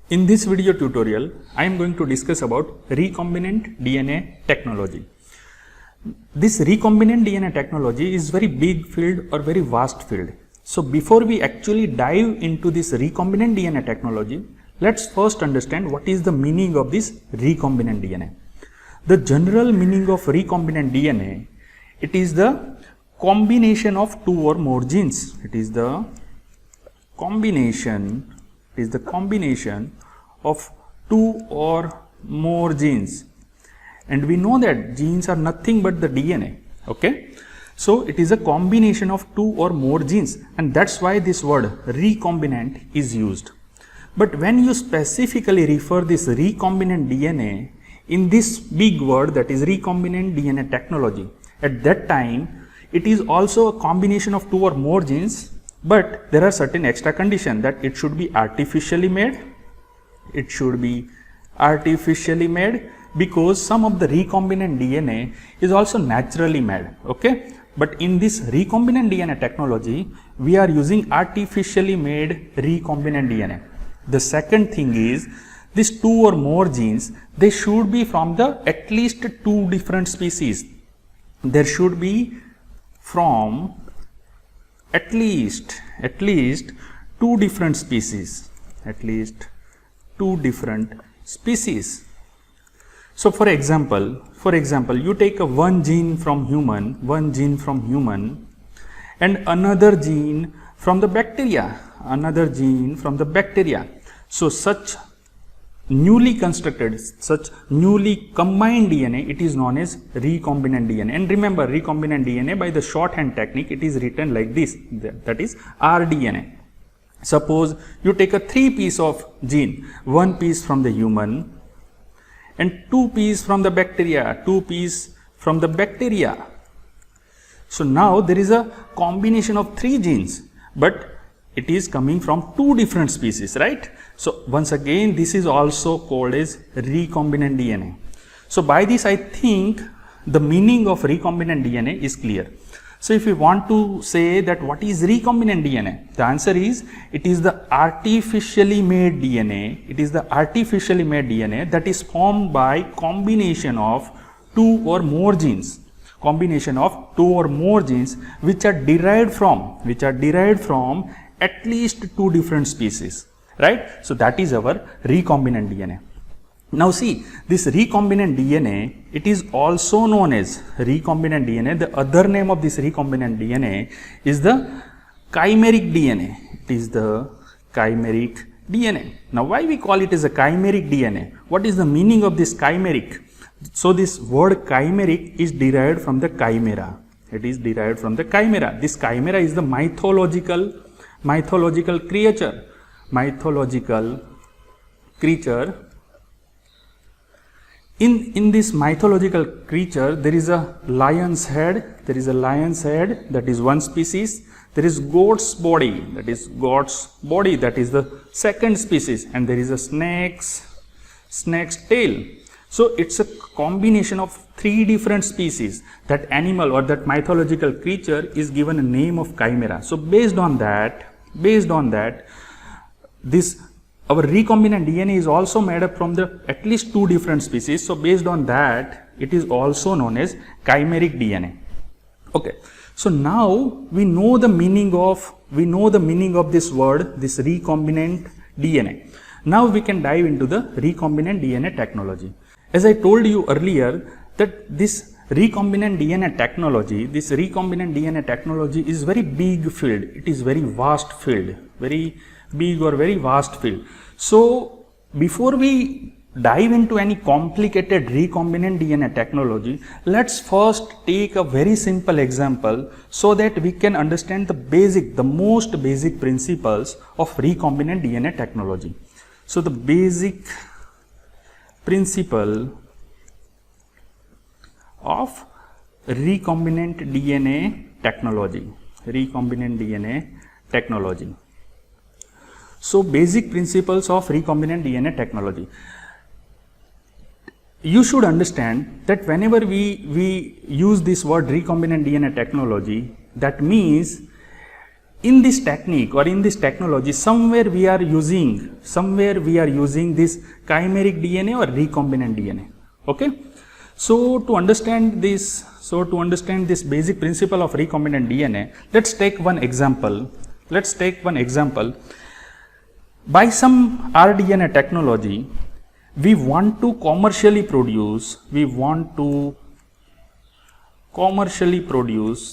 In this video tutorial, I am going to discuss about recombinant DNA technology. This recombinant DNA technology is very big field or very vast field. So before we actually dive into this recombinant DNA technology, let's first understand what is the meaning of this recombinant DNA. The general meaning of recombinant DNA, it is the combination of two or more genes. It is the combination of two or more genes, and we know that genes are nothing but the DNA. Okay, so it is a combination of two or more genes, and that's why this word recombinant is used. But when you specifically refer this recombinant DNA in this big word, that is recombinant DNA technology, at that time it is also a combination of two or more genes, but there are certain extra conditions that it should be artificially made. It should be artificially made because some of the recombinant DNA is also naturally made. Okay, but in this recombinant DNA technology, we are using artificially made recombinant DNA. The second thing is, these two or more genes, they should be from the at least two different species. There should be from at least two different species, So for example, you take one gene from human, and another gene from the bacteria, So such newly constructed, such newly combined DNA, it is known as recombinant DNA. And remember, recombinant DNA, by the shorthand technique, it is written like this, that is rDNA. Suppose you take a 3 piece of gene, 1 piece from the human and 2 piece from the bacteria, So now there is a combination of 3 genes, but it is coming from 2 different species, right? So once again, this is also called as recombinant DNA. So by this, I think the meaning of recombinant DNA is clear. So if we want to say that what is recombinant DNA, the answer is, it is the artificially made DNA. It is the artificially made DNA that is formed by combination of two or more genes. Which are derived from at least 2 different species, right? So that is our recombinant DNA. Now see, this recombinant DNA, it is also known as recombinant DNA. The other name of this recombinant DNA is the chimeric DNA. It is the chimeric DNA. Now why we call it as a chimeric DNA? What is the meaning of this chimeric? So this word chimeric is derived from the chimera. It is derived from the chimera. This chimera is the mythological creature. In this mythological creature, there is a lion's head. That is one species. There is goat's body. That is the second species. And there is a snake's tail. So it's a combination of 3 different species. That animal or that mythological creature is given a name of chimera. So based on that, our recombinant DNA is also made up from the at least 2 different species. So based on that, it is also known as chimeric DNA. Okay. So now we know the meaning of this word, this recombinant DNA. Now we can dive into the recombinant DNA technology. As I told you earlier, that this recombinant DNA technology is very big field. It is very vast field, very big or very vast field. So before we dive into any complicated recombinant DNA technology, let's first take a very simple example so that we can understand the most basic principles of recombinant DNA technology. So the basic principle of recombinant DNA technology. So basic principles of recombinant DNA technology. You should understand that whenever we use this word recombinant DNA technology, that means in this technique or in this technology, somewhere we are using this chimeric DNA or recombinant DNA. Okay. So to understand this basic principle of recombinant DNA, let's take one example. By some rDNA technology, we want to commercially produce,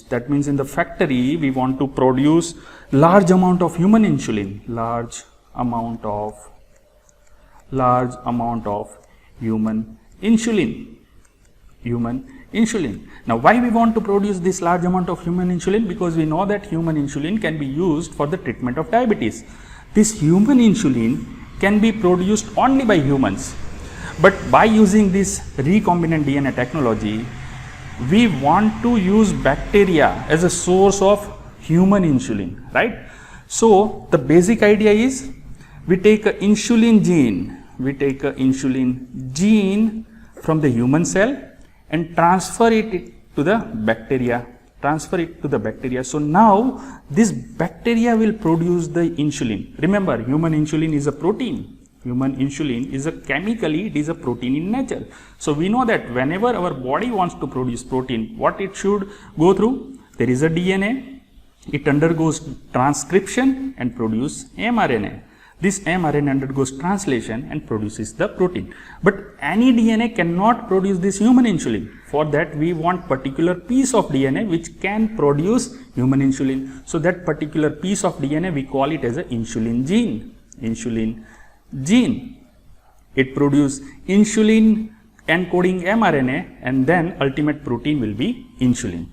that means in the factory we want to produce large amount of human insulin, large amount of human insulin. Now why we want to produce this large amount of human insulin? Because we know that human insulin can be used for the treatment of diabetes. This human insulin can be produced only by humans, but by using this recombinant DNA technology, we want to use bacteria as a source of human insulin, right? So the basic idea is we take an insulin gene from the human cell and transfer it to the bacteria. So now this bacteria will produce the insulin. Remember, human insulin is a protein. Human insulin is a chemically, it is a protein in nature. So we know that whenever our body wants to produce protein, what it should go through? There is a DNA, it undergoes transcription and produce mRNA. This mRNA undergoes translation and produces the protein. But any DNA cannot produce this human insulin. For that we want particular piece of DNA which can produce human insulin. So that particular piece of DNA we call it as an insulin gene. It produces insulin encoding mRNA, and then ultimate protein will be insulin.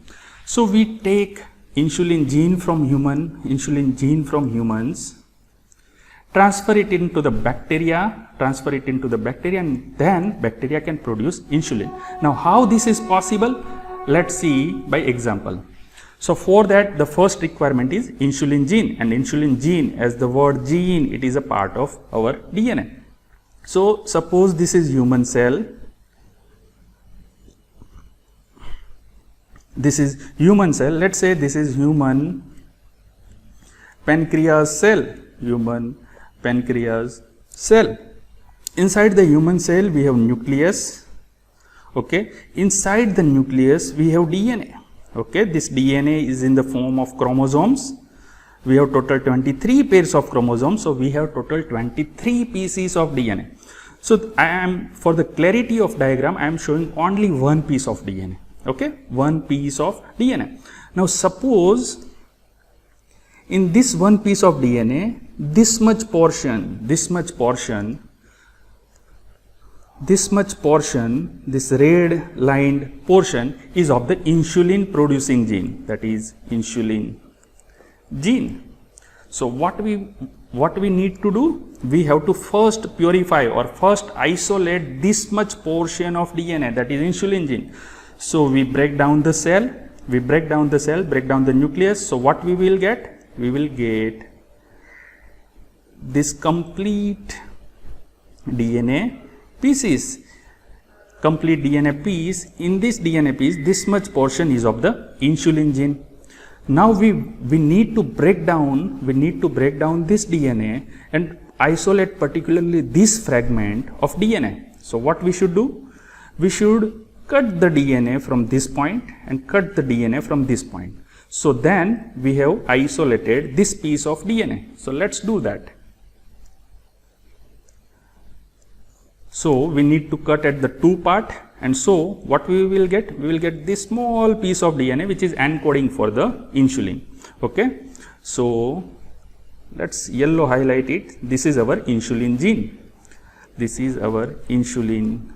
So we take insulin gene from humans, transfer it into the bacteria, and then bacteria can produce insulin. Now how this is possible? Let's see by example. So for that, the first requirement is insulin gene, and insulin gene, as the word gene, it is a part of our DNA. So suppose this is human cell. This is human cell. Let's say this is human pancreas cell. Inside the human cell we have nucleus. Okay. Inside the nucleus we have DNA. Okay. This DNA is in the form of chromosomes. We have total 23 pairs of chromosomes. So we have total 23 pieces of DNA. So for the clarity of diagram, I am showing only one piece of DNA. Okay. One piece of DNA. Now this one piece of DNA, this much portion, this red lined portion is of the insulin producing gene, that is insulin gene. So what we need to do? We have to first purify or first isolate this much portion of DNA, that is insulin gene. So we break down the cell, break down the nucleus. So what we will get? We will get this complete DNA pieces. Complete DNA piece. In this DNA piece, this much portion is of the insulin gene. Now we need to break down this DNA and isolate particularly this fragment of DNA. So what we should do? We should cut the DNA from this point and cut the DNA from this point. So then we have isolated this piece of DNA. So let's do that. So we need to cut at the two part, and so what we will get? We will get this small piece of DNA which is encoding for the insulin. Okay. So let's yellow highlight it. This is our insulin gene. This is our insulin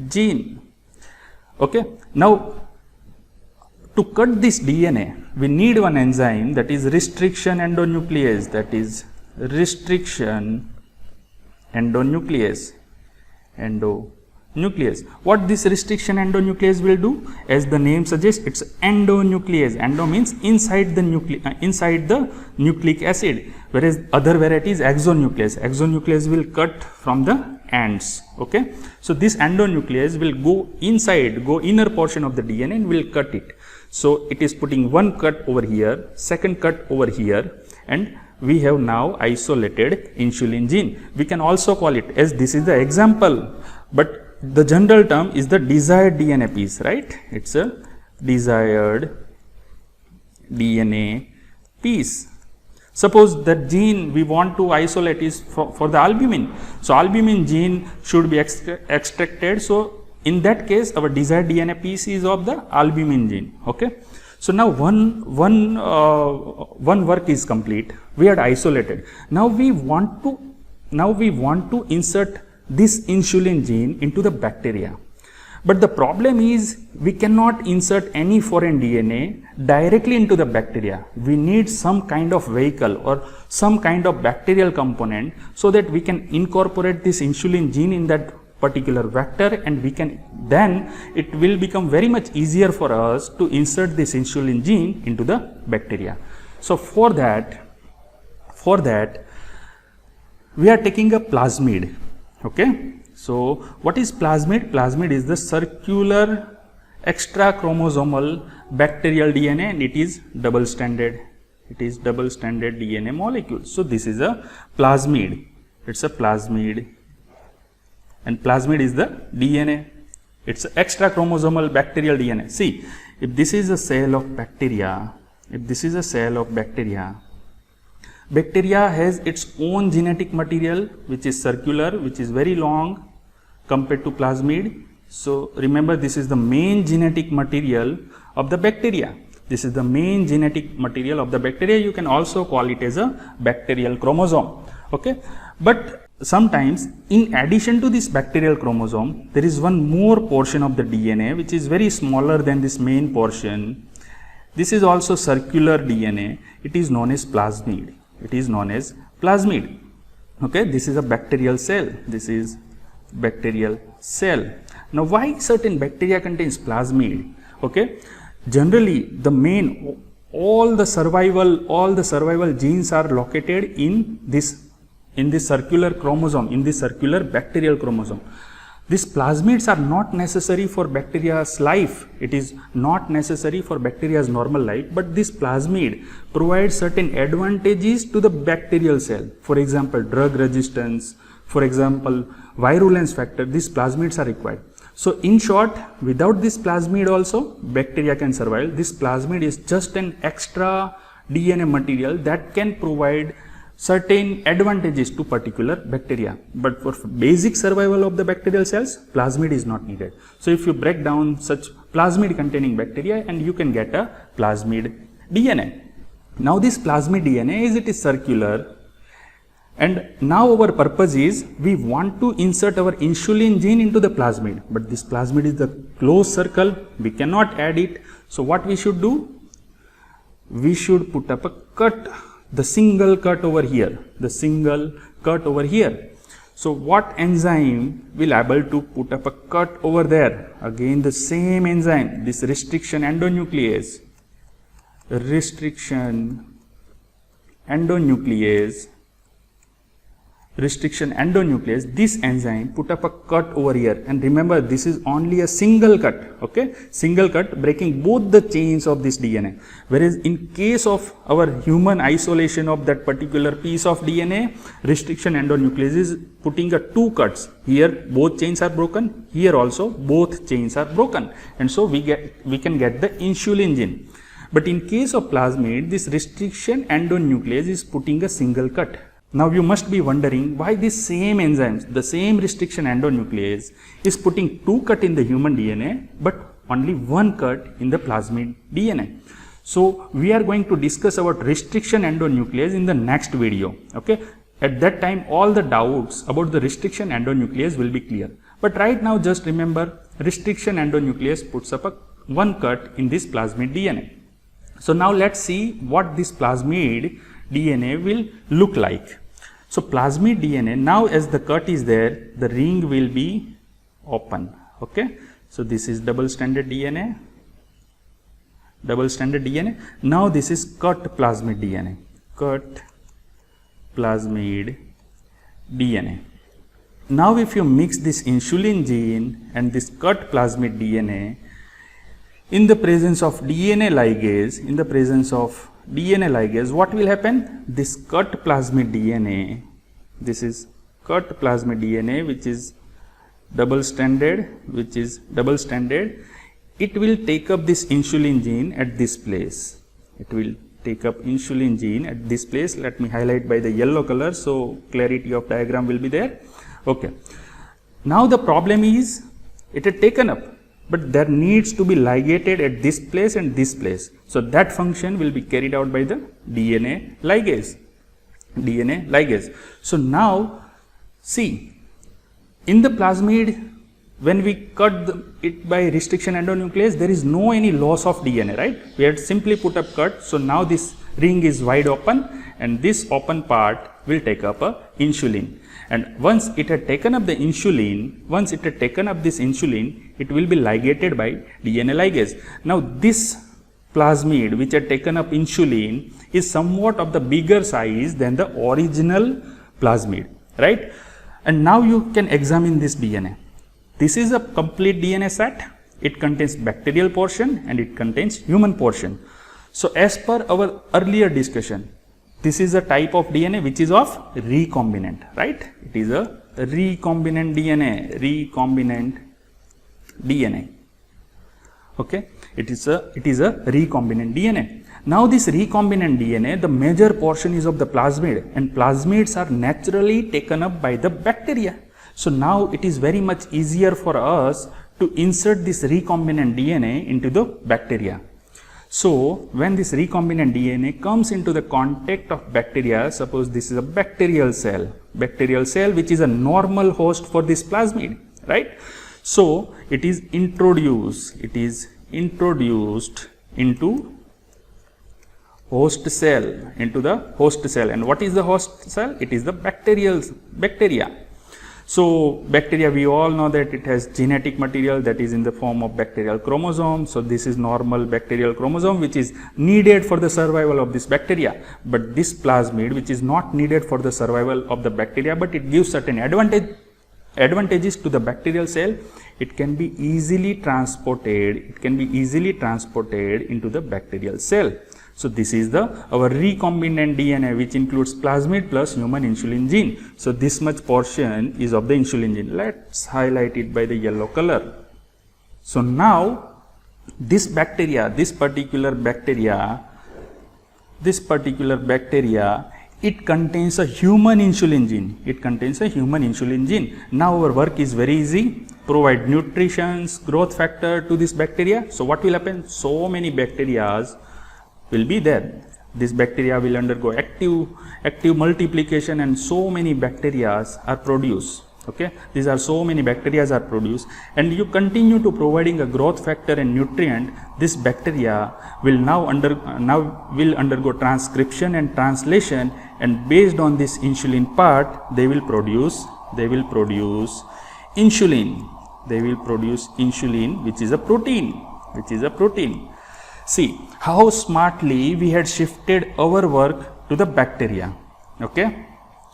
gene. Okay. Now to cut this DNA, we need one enzyme, that is restriction endonuclease. What this restriction endonuclease will do? As the name suggests, it's endonuclease. Endo means inside the nucleic acid, whereas other varieties exonuclease. Exonuclease will cut from the ends. Okay. So this endonuclease will go inside, inner portion of the DNA and will cut it. So it is putting one cut over here, second cut over here, and we have now isolated insulin gene. We can also call it, as this is the example, but the general term is the desired DNA piece, right? It's a desired DNA piece. Suppose that gene we want to isolate is for the albumin. So albumin gene should be extracted. So in that case, our desired DNA piece is of the albumin gene. Okay. So now one work is complete. We had isolated. Now we want to insert this insulin gene into the bacteria. But the problem is we cannot insert any foreign DNA directly into the bacteria. We need some kind of vehicle or some kind of bacterial component so that we can incorporate this insulin gene in that particular vector, and then it will become very much easier for us to insert this insulin gene into the bacteria. So for that we are taking a plasmid. Okay. So what is plasmid? Plasmid is the circular extra chromosomal bacterial DNA, and it is double stranded. It is double stranded DNA molecule. So this is a plasmid. It's a plasmid, and plasmid is the DNA. It's extra chromosomal bacterial DNA. See, if this is a cell of bacteria, bacteria has its own genetic material which is circular, which is very long compared to plasmid. So remember, this is the main genetic material of the bacteria. This is the main genetic material of the bacteria. You can also call it as a bacterial chromosome. Okay. But sometimes in addition to this bacterial chromosome, there is one more portion of the DNA which is very smaller than this main portion. This is also circular DNA. It is known as plasmid. It is known as plasmid. Okay, this is a bacterial cell. This is bacterial cell. Now, why certain bacteria contains plasmid? Okay, generally all the survival genes are located in this circular chromosome, in this circular bacterial chromosome. These plasmids are not necessary for bacteria's life. It is not necessary for bacteria's normal life, but this plasmid provides certain advantages to the bacterial cell. For example, drug resistance, for example, virulence factor, these plasmids are required. So in short, without this plasmid also, bacteria can survive. This plasmid is just an extra DNA material that can provide certain advantages to particular bacteria, but for basic survival of the bacterial cells, plasmid is not needed. So if you break down such plasmid containing bacteria, and you can get a plasmid DNA. Now this plasmid DNA it is circular, and now our purpose is we want to insert our insulin gene into the plasmid, but this plasmid is the closed circle, we cannot add it. So what we should do? We should put up a cut, the single cut over here, the single cut over here. So what enzyme will able to put up a cut over there? Again the same enzyme, this restriction endonuclease. Restriction endonuclease, this enzyme put up a cut over here, and remember this is only a single cut, okay, single cut breaking both the chains of this DNA. Whereas in case of our human isolation of that particular piece of DNA, restriction endonuclease is putting a two cuts. Here both chains are broken, here also both chains are broken, and so we can get the insulin gene. But in case of plasmid, this restriction endonuclease is putting a single cut. Now you must be wondering why this same enzymes, the same restriction endonuclease is putting two cut in the human DNA but only one cut in the plasmid DNA. So we are going to discuss about restriction endonuclease in the next video. Okay, at that time all the doubts about the restriction endonuclease will be clear. But right now just remember, restriction endonuclease puts up a one cut in this plasmid DNA. So now let's see what this plasmid DNA will look like. So plasmid DNA, now as the cut is there, the ring will be open. Okay, so this is double stranded DNA. Now this is cut plasmid DNA. Cut plasmid DNA. Now if you mix this insulin gene and this cut plasmid DNA, in the presence of DNA ligase, what will happen? This cut plasmid DNA, this is cut plasmid DNA which is double stranded, it will take up this insulin gene at this place. It will take up insulin gene at this place. Let me highlight by the yellow color so clarity of diagram will be there. Okay. Now the problem is it had taken up, but there needs to be ligated at this place and this place. So that function will be carried out by the DNA ligase. So now see, in the plasmid, when we cut it by restriction endonuclease, there is no any loss of DNA, right? We had simply put up cut. So now this ring is wide open and this open part will take up a insulin. And once it had taken up this insulin, it will be ligated by DNA ligase. Now this plasmid which had taken up insulin is somewhat of the bigger size than the original plasmid, right? And now you can examine this DNA. This is a complete DNA set. It contains bacterial portion and it contains human portion. So as per our earlier discussion, this is a type of DNA which is of recombinant, right? It is a recombinant DNA. Okay, it is a recombinant DNA. Now this recombinant DNA, the major portion is of the plasmid, and plasmids are naturally taken up by the bacteria. So now it is very much easier for us to insert this recombinant DNA into the bacteria. So when this recombinant DNA comes into the contact of bacteria, suppose this is a bacterial cell which is a normal host for this plasmid, right? So it is introduced into host cell, and what is the host cell? It is the bacteria. So bacteria, we all know that it has genetic material that is in the form of bacterial chromosome. So this is normal bacterial chromosome which is needed for the survival of this bacteria. But this plasmid, which is not needed for the survival of the bacteria, but it gives certain advantages to the bacterial cell, it can be easily transported into the bacterial cell. So this is our recombinant DNA which includes plasmid plus human insulin gene. So this much portion is of the insulin gene. Let's highlight it by the yellow color. So now this particular bacteria, it contains a human insulin gene. Now our work is very easy. Provide nutrition, growth factor to this bacteria. So what will happen? So many bacteria will be there. This bacteria will undergo active multiplication and so many bacteria are produced. Okay, these are so many bacteria are produced, and you continue to providing a growth factor and nutrient. This bacteria will now undergo transcription and translation, and based on this insulin part, they will produce insulin, which is a protein. See how smartly we had shifted our work to the bacteria. Okay,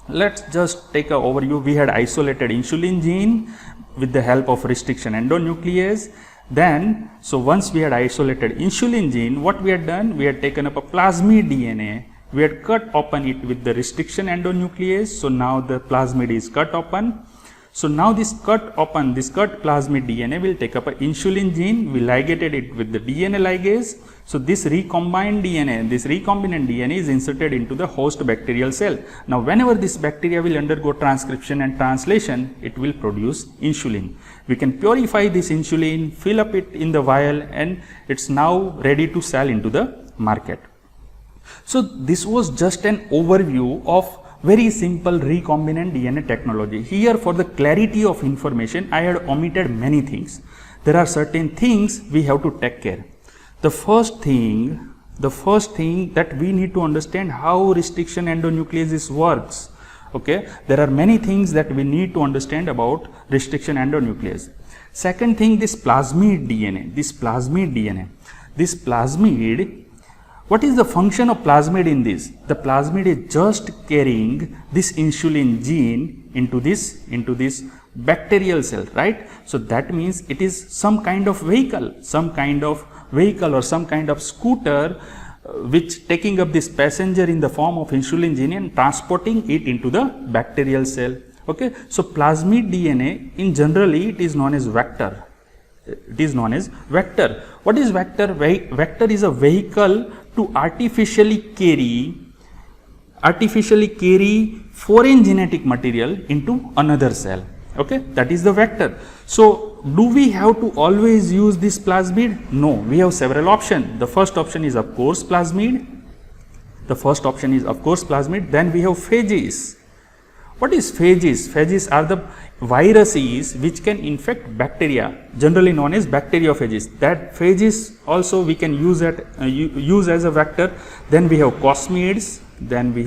let's just take an overview. We had isolated insulin gene with the help of restriction endonuclease. Then, so once we had isolated insulin gene, what we had done? We had taken up a plasmid DNA. We had cut open it with the restriction endonuclease. So now the plasmid is cut open. So now this cut plasmid DNA will take up an insulin gene. We ligated it with the DNA ligase. So this recombinant DNA is inserted into the host bacterial cell. Now whenever this bacteria will undergo transcription and translation, it will produce insulin. We can purify this insulin, fill up it in the vial, and it's now ready to sell into the market. So this was just an overview of very simple recombinant DNA technology. Here, for the clarity of information, I had omitted many things. There are certain things we have to take care. The first thing that we need to understand how restriction endonuclease works. Okay, there are many things that we need to understand about restriction endonuclease. Second thing, this plasmid DNA. What is the function of plasmid in this? The plasmid is just carrying this insulin gene into this bacterial cell, right? So that means it is some kind of vehicle, some kind of vehicle or some kind of scooter which taking up this passenger in the form of insulin gene and transporting it into the bacterial cell. Okay, so plasmid DNA in generally it is known as vector. It is known as vector. What is vector? Vector is a vehicle to artificially carry foreign genetic material into another cell. Okay, that is the vector. So do we have to always use this plasmid? No, we have several options. The first option is of course plasmid. Then we have phages. What is phages? Phages are the viruses which can infect bacteria, generally known as bacteriophages. That phages also we can use as a vector. Then we have cosmids. Then we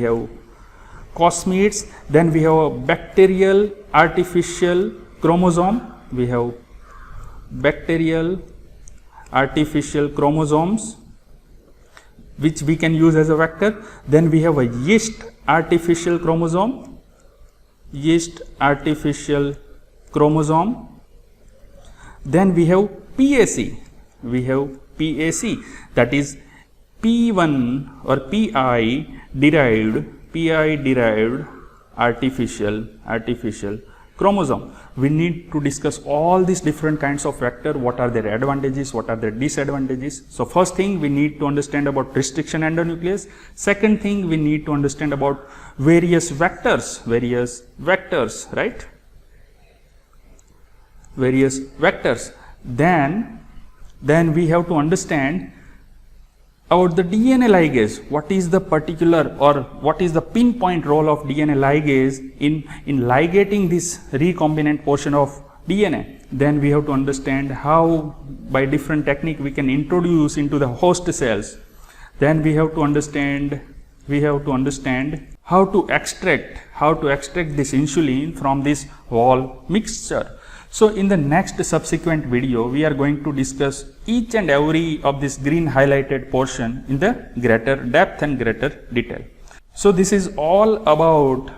have a bacterial artificial chromosome. We have bacterial artificial chromosomes which we can use as a vector. Then we have a yeast artificial chromosome. Then we have PAC. That is P1 or PI derived artificial chromosome. We need to discuss all these different kinds of vector, what are their advantages, what are their disadvantages. So first thing we need to understand about restriction endonuclease. Second thing we need to understand about various vectors, right? Various vectors. Then we have to understand about the DNA ligase. What is the particular or what is the pinpoint role of DNA ligase in ligating this recombinant portion of DNA. Then we have to understand how by different technique we can introduce into the host cells. Then we have to understand how to extract this insulin from this whole mixture. So in the next subsequent video, we are going to discuss each and every of this green highlighted portion in the greater depth and greater detail. So this is all about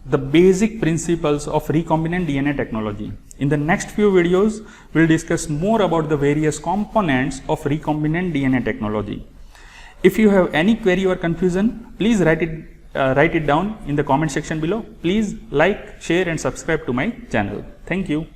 the basic principles of recombinant DNA technology. In the next few videos, we'll discuss more about the various components of recombinant DNA technology. If you have any query or confusion, please write it down in the comment section below. Please like, share and subscribe to my channel. Thank you.